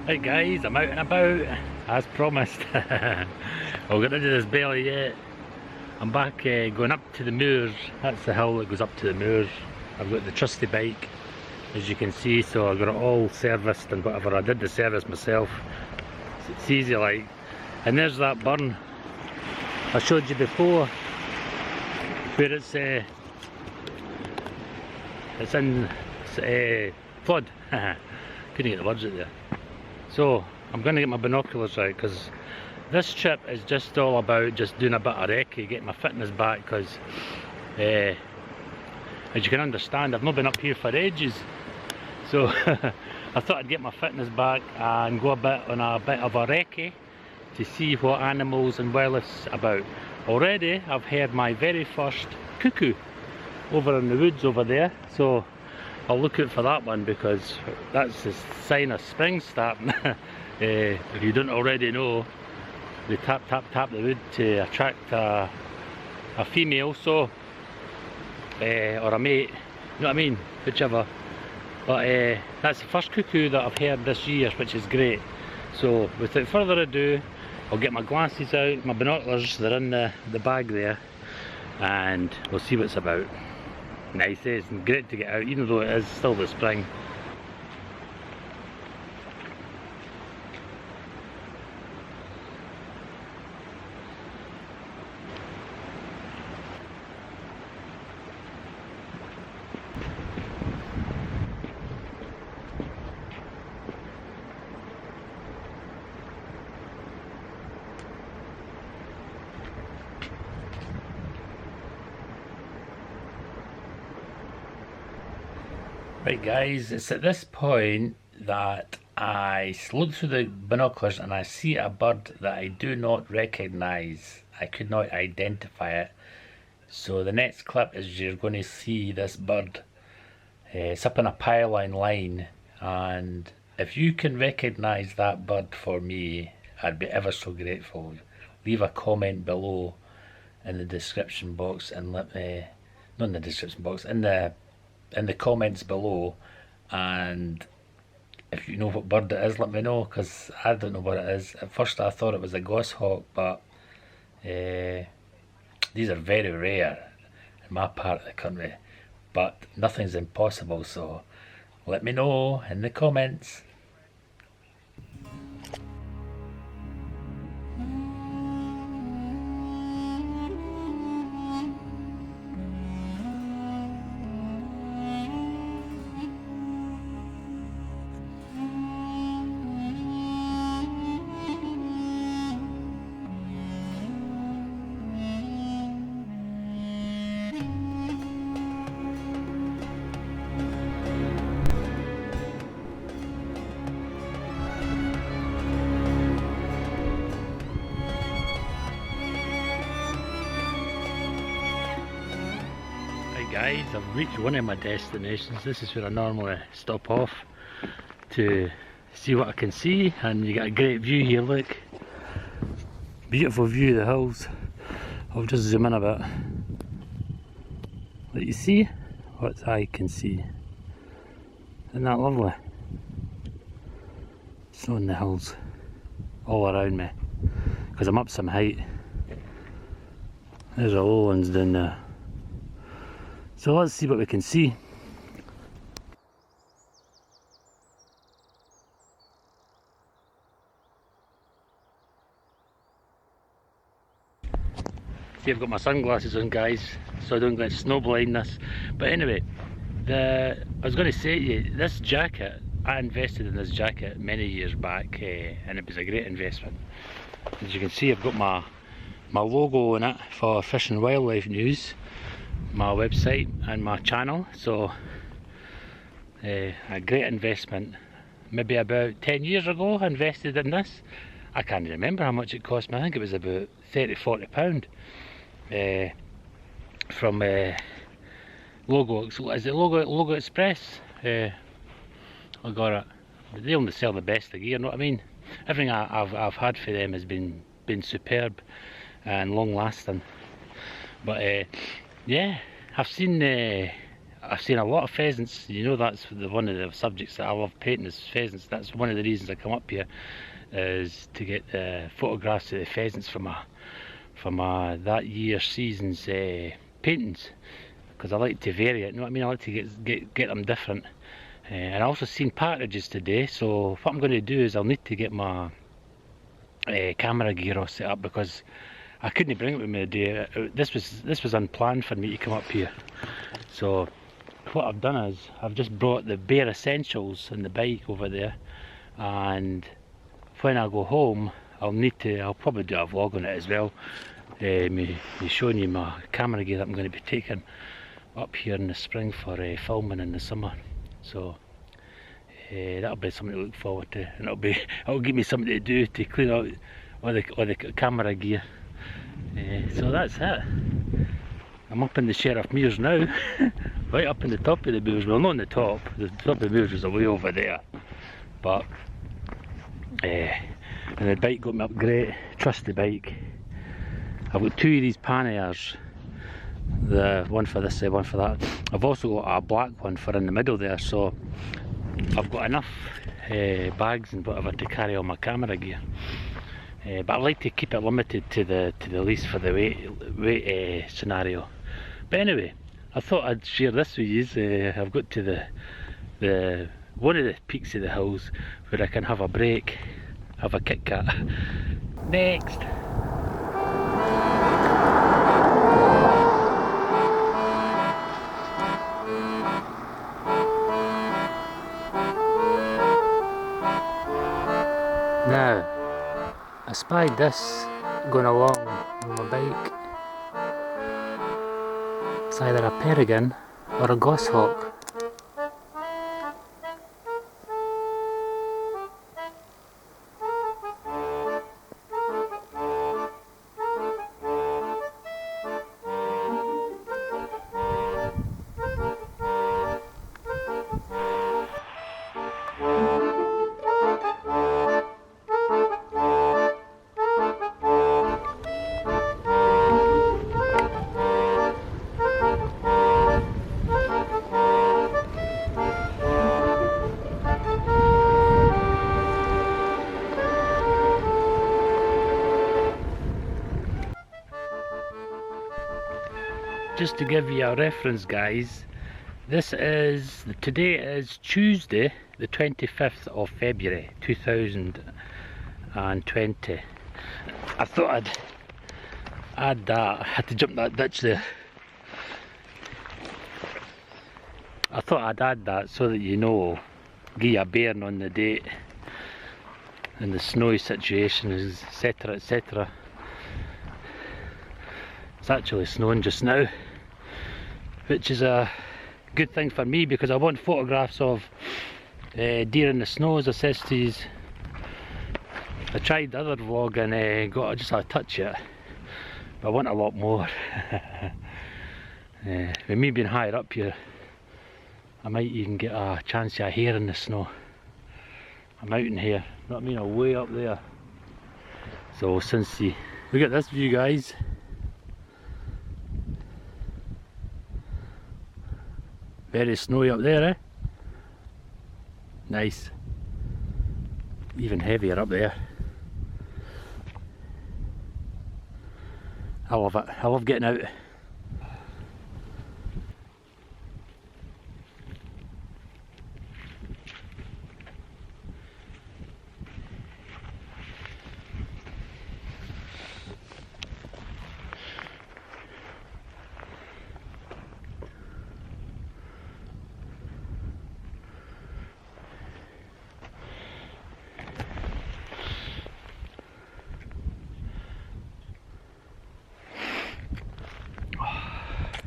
Hey guys, I'm out and about, as promised. I'll get rid of this belly yet. I'm back going up to the moors. That's the hill that goes up to the moors. I've got the trusty bike, as you can see, so I've got it all serviced and whatever. I did the service myself. It's easy like. And there's that burn I showed you before, where it's in flood. Couldn't get the words out there. So I'm going to get my binoculars out, because this trip is just all about just doing a bit of recce, getting my fitness back, because as you can understand, I've not been up here for ages. So I thought I'd get my fitness back and go a bit on a bit of a recce to see what animals and wildlife's about. Already I've heard my very first cuckoo over in the woods over there, so I'll look out for that one, because that's the sign of spring starting. If you don't already know, they tap the wood to attract a female, so or a mate, you know what I mean, whichever. But that's the first cuckoo that I've heard this year, which is great. So without further ado, I'll get my glasses out, my binoculars, they're in the bag there, and we'll see what it's about. Nice, it's great to get out, even though it is still the spring. Right guys, it's at this point that I look through the binoculars and I see a bird that I do not recognise. I could not identify it. So the next clip is you're going to see this bird. It's up in a pylon line, and if you can recognise that bird for me, I'd be ever so grateful. Leave a comment below in the description box and let me, not in the description box, in the comments below, and if you know what bird it is, let me know, because I don't know what it is. At first I thought it was a goshawk, but these are very rare in my part of the country, but nothing's impossible, so let me know in the comments. Guys, I've reached one of my destinations. This is where I normally stop off to see what I can see, and you get a great view here. Look, beautiful view of the hills. I'll just zoom in a bit. Let you see what I can see. Isn't that lovely? Snow in the hills all around me, because I'm up some height. There's a lowlands down there. So let's see what we can see. See, I've got my sunglasses on, guys, so I don't get snow blindness. But anyway, I was going to say to you, this jacket, I invested in this jacket many years back, and it was a great investment. As you can see, I've got my logo in it for Fish and Wildlife News, my website and my channel, so a great investment. Maybe about 10 years ago I invested in this. I can't remember how much it cost me. I think it was about £30–40 from Logo, is it Logo Express? I got it. They only sell the best of gear, you know what I mean? Everything I've had for them has been superb and long lasting. But yeah, I've seen I've seen a lot of pheasants. You know, that's one of the subjects that I love painting is pheasants. That's one of the reasons I come up here, is to get photographs of the pheasants from that year's season's paintings, because I like to vary it. You know what I mean? I like to get them different. And I also seen partridges today. So what I'm going to do is I'll need to get my camera gear all set up, because I couldn't bring it with me today. This was unplanned for me to come up here. So what I've done is I've just brought the bare essentials in the bike over there, and when I go home I'll probably do a vlog on it as well, me showing you my camera gear that I'm going to be taking up here in the spring for filming in the summer. So that'll be something to look forward to, and it'll give me something to do to clean out all the camera gear. So that's it. I'm up in the Sheriff Mears now, right up in the top of the Mears. Well, not on the top of the Mears is way over there, but and the bike got me up great. Trust the bike. I've got two of these panniers, the one for this side, one for that. I've also got a black one for in the middle there, so I've got enough bags and whatever to carry all my camera gear. But I like to keep it limited to the least for the weight scenario. But anyway, I thought I'd share this with you. I've got to the one of the peaks of the hills where I can have a break, have a Kit Kat. Next. Now, I spied this going along on my bike. It's either a peregrine or a goshawk. Just to give you a reference, guys, today is Tuesday the 25th of February 2020. I thought I'd add that. I had to jump that ditch there. I thought I'd add that so that you know, give you a bearing on the date and the snowy situation, etc, etc. It's actually snowing just now, which is a good thing for me, because I want photographs of deer in the snow, as I says to you. I tried the other vlog and got just a touch of it, but I want a lot more. With me being higher up here, I might even get a chance of a hare in the snow. I'm out in here, you know what I mean, I'm way up there. So since look at this view, guys. Very snowy up there, eh? Nice. Even heavier up there. I love it. I love getting out.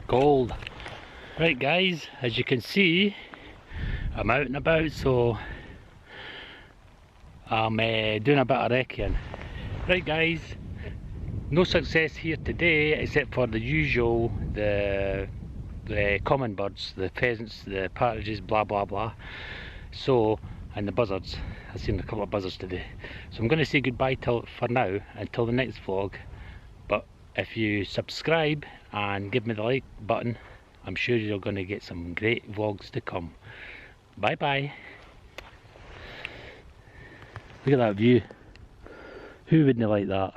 Gold. Right guys, as you can see, I'm out and about, so I'm doing a bit of recceing. Right guys, no success here today except for the usual, the common birds, the pheasants, the partridges, blah blah blah. So, and the buzzards. I've seen a couple of buzzards today. So I'm going to say goodbye for now, until the next vlog. But if you subscribe and give me the like button, I'm sure you're going to get some great vlogs to come. Bye bye. Look at that view. Who wouldn't like that?